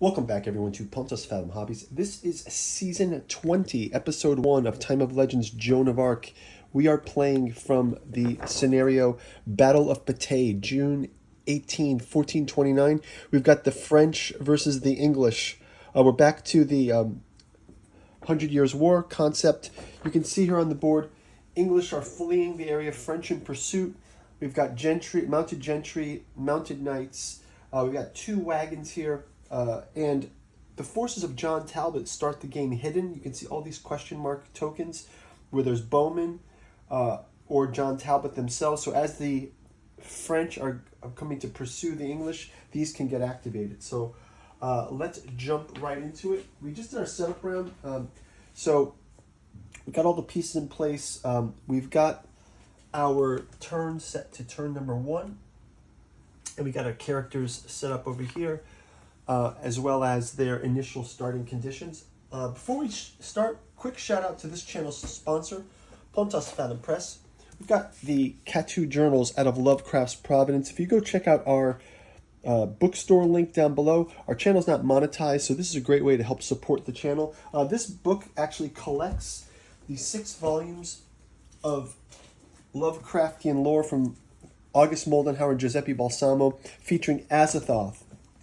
Welcome back, everyone, to Pontus Fathom Hobbies. This is Season 20, Episode 1 of Time of Legends Joan of Arc. We are playing from the scenario Battle of Patay, June 18, 1429. We've got the French versus the English. We're back to the 100 Years' War concept. You can see here on the board, English are fleeing the area, French in pursuit. We've got gentry, mounted knights. We've got two wagons here. And the forces of John Talbot start the game hidden. You can see all these question mark tokens where there's bowmen or John Talbot themselves. So as the French are coming to pursue the English, these can get activated. So let's jump right into it. We just did our setup round. So we've got all the pieces in place. We've got our turn set to turn number 1. And we got our characters set up over here. As well as their initial starting conditions. Before we start, quick shout out to this channel's sponsor, Pontus Fathom Press. We've got the Catu journals out of Lovecraft's Providence. If you go check out our bookstore link down below, our channel's not monetized, so this is a great way to help support the channel. This book actually collects the 6 volumes of Lovecraftian lore from August Moldenhauer and Giuseppe Balsamo, featuring Azathoth,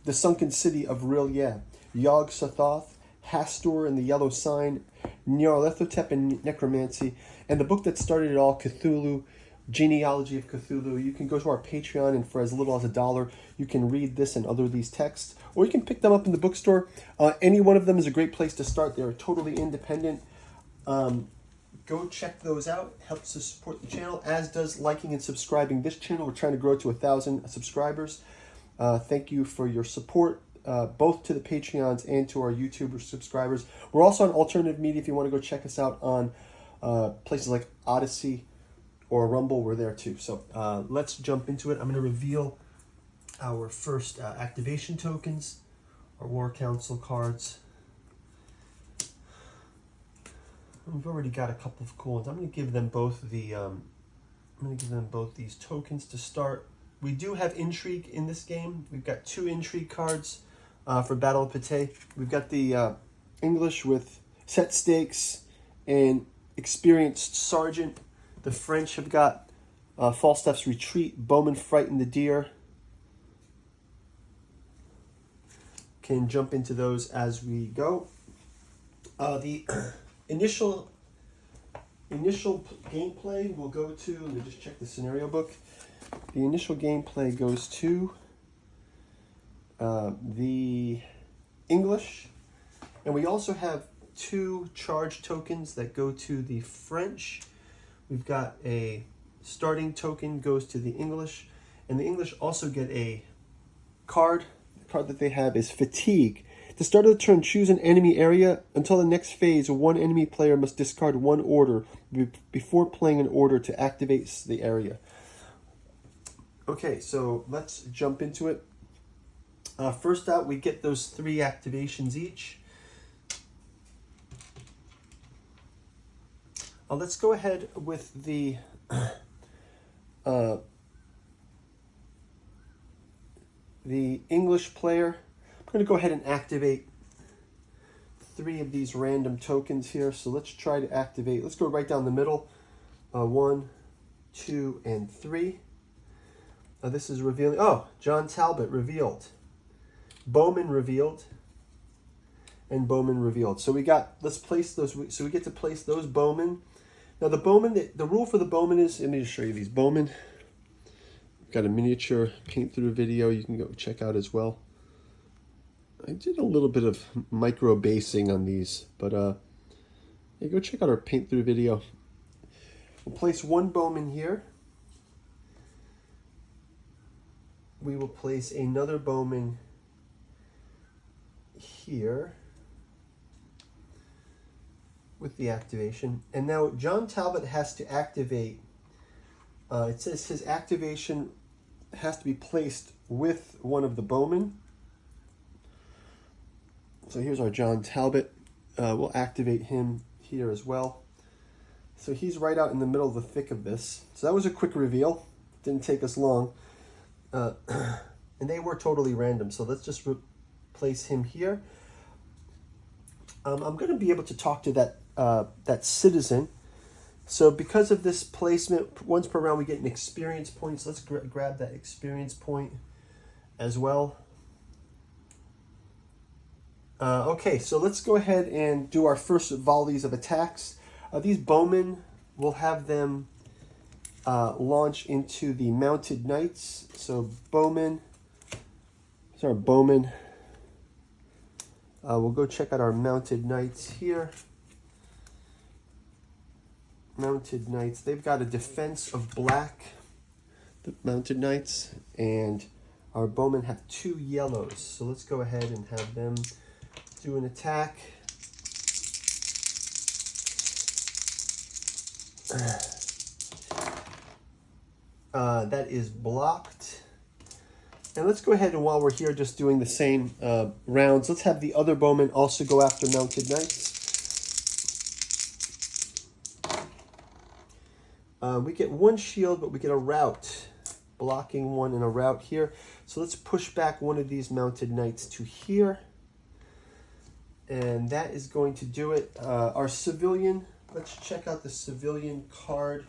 the Sunken City of Rilye, Yog-Sothoth, Hastur and the Yellow Sign, Nyarlathotep and Necromancy, and the book that started it all, Cthulhu, Genealogy of Cthulhu. You can go to our Patreon, and for as little as $1, you can read this and other of these texts, or you can pick them up in the bookstore. Any one of them is a great place to start. They're totally independent. Go check those out. Helps to support the channel, as does liking and subscribing this channel. We're trying to grow to 1,000 subscribers. Thank you for your support, both to the Patreons and to our YouTuber subscribers. We're also on alternative media. If you want to go check us out on places like Odyssey or Rumble, we're there too. So let's jump into it. I'm going to reveal our first activation tokens, our War Council cards. We've already got a couple of cool ones. I'm going to give them both these tokens to start. We do have intrigue in this game. We've got 2 intrigue cards for Battle of Patay. We've got the English with set stakes and experienced sergeant. The French have got Falstaff's Retreat, Bowman Frighten the Deer. Can jump into those as we go. The initial gameplay will go to, let me just check the scenario book. The initial gameplay goes to the English, and we also have 2 charge tokens that go to the French. We've got a starting token goes to the English, and the English also get a card. The card that they have is Fatigue. At the start of the turn, choose an enemy area. Until the next phase, one enemy player must discard 1 order before playing an order to activate the area. Okay, so let's jump into it. First out, we get those 3 activations each. Let's go ahead with the English player. I'm going to go ahead and activate 3 of these random tokens here. So let's try to activate. Let's go right down the middle. 1, 2, and 3. This is revealing. Oh, John Talbot revealed. Bowman revealed. And Bowman revealed. So we got, let's place those. So we get to place those Bowman. Now the Bowman, the rule for the Bowman is, let me just show you these Bowman. We've got a miniature paint through video you can go check out as well. I did a little bit of micro basing on these, but yeah, go check out our paint through video. We'll place 1 Bowman here. We will place another Bowman here with the activation. And now John Talbot has to activate, it says his activation has to be placed with one of the Bowmen. So here's our John Talbot. We'll activate him here as well. So he's right out in the middle of the thick of this. So that was a quick reveal. Didn't take us long. And they were totally random. So let's just place him here. I'm going to be able to talk to that citizen. So because of this placement, once per round we get an experience point. So let's grab that experience point as well. Okay, so let's go ahead and do our first volleys of attacks. These bowmen, we'll have them launch into the mounted knights. So bowmen, we'll go check out our mounted knights here. Mounted knights, they've got a defense of black, the mounted knights, and our bowmen have 2 yellows. So let's go ahead and have them do an attack. That is blocked. And let's go ahead and while we're here just doing the same rounds, let's have the other bowmen also go after mounted knights. We get 1 shield, but we get a rout, blocking 1 and a rout here. So let's push back one of these mounted knights to here. And that is going to do it. Our civilian, let's check out the civilian card.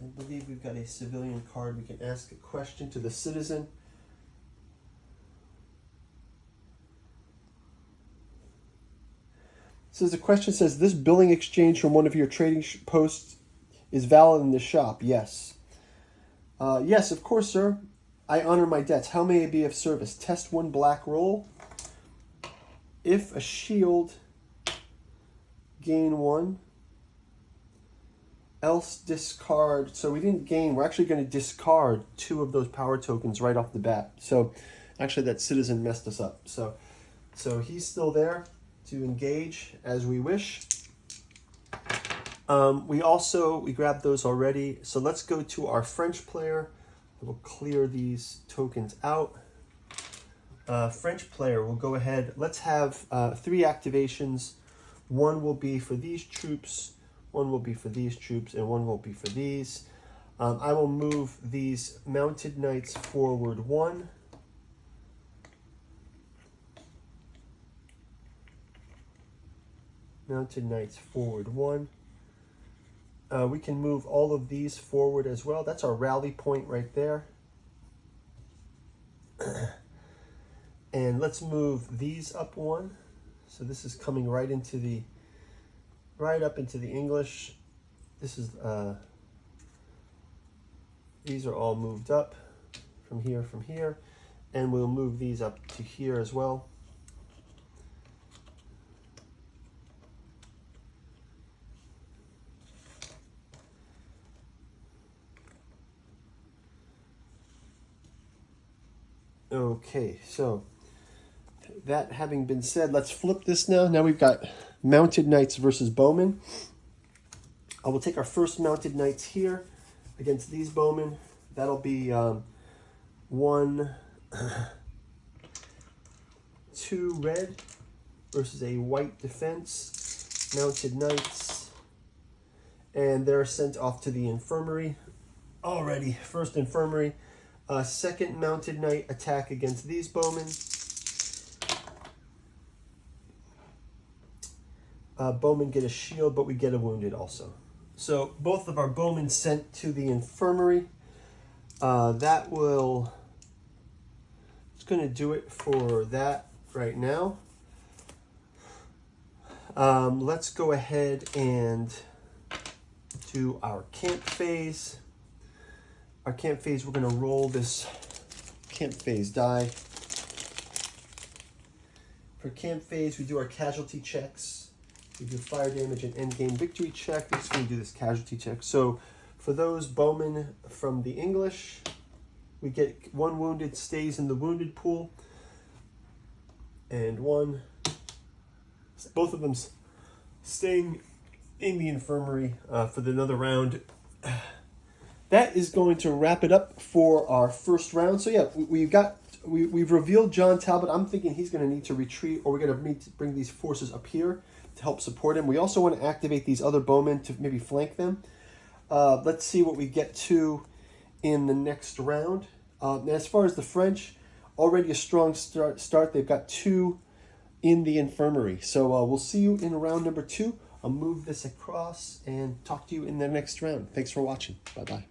I believe we've got a civilian card. We can ask a question to the citizen. So the question says, this billing exchange from one of your trading posts is valid in the shop? Yes. Yes, of course, sir. I honor my debts. How may I be of service? Test 1 black roll. If a shield, gain 1. Else discard. So we didn't gain. We're actually going to discard 2 of those power tokens right off the bat. So actually that citizen messed us up. So he's still there to engage as we wish. We grabbed those already. So let's go to our French player. We'll clear these tokens out. French player, we'll go ahead. Let's have 3 activations. 1 will be for these troops, 1 will be for these troops, and 1 will be for these. I will move these mounted knights forward 1. Mounted knights forward 1. We can move all of these forward as well. That's our rally point right there. And let's move these up 1. So this is coming right up into the English. This is these are all moved up from here, and we'll move these up to here as well. Okay, so that having been said, let's flip this now. Now we've got mounted knights versus bowmen. I will take our first mounted knights here against these bowmen. That'll be 1, 2 red versus a white defense. Mounted knights. And they're sent off to the infirmary. Already, first infirmary. Second mounted knight attack against these bowmen. Bowmen get a shield, but we get a wounded also. So both of our bowmen sent to the infirmary. It's going to do it for that right now. Let's go ahead and do our camp phase. Our camp phase, we're going to roll this camp phase die. For camp phase, we do our casualty checks. We do fire damage and endgame victory check. We're just going to do this casualty check. So for those bowmen from the English, we get 1 wounded stays in the wounded pool. And 1, both of them staying in the infirmary for another round. That is going to wrap it up for our first round. So yeah, we've revealed John Talbot. I'm thinking he's going to need to retreat, or we're going to need to bring these forces up here to help support him. We also want to activate these other bowmen to maybe flank them. Let's see what we get to in the next round. As far as the French, already a strong start. They've got 2 in the infirmary. So we'll see you in round number 2. I'll move this across and talk to you in the next round. Thanks for watching. Bye-bye.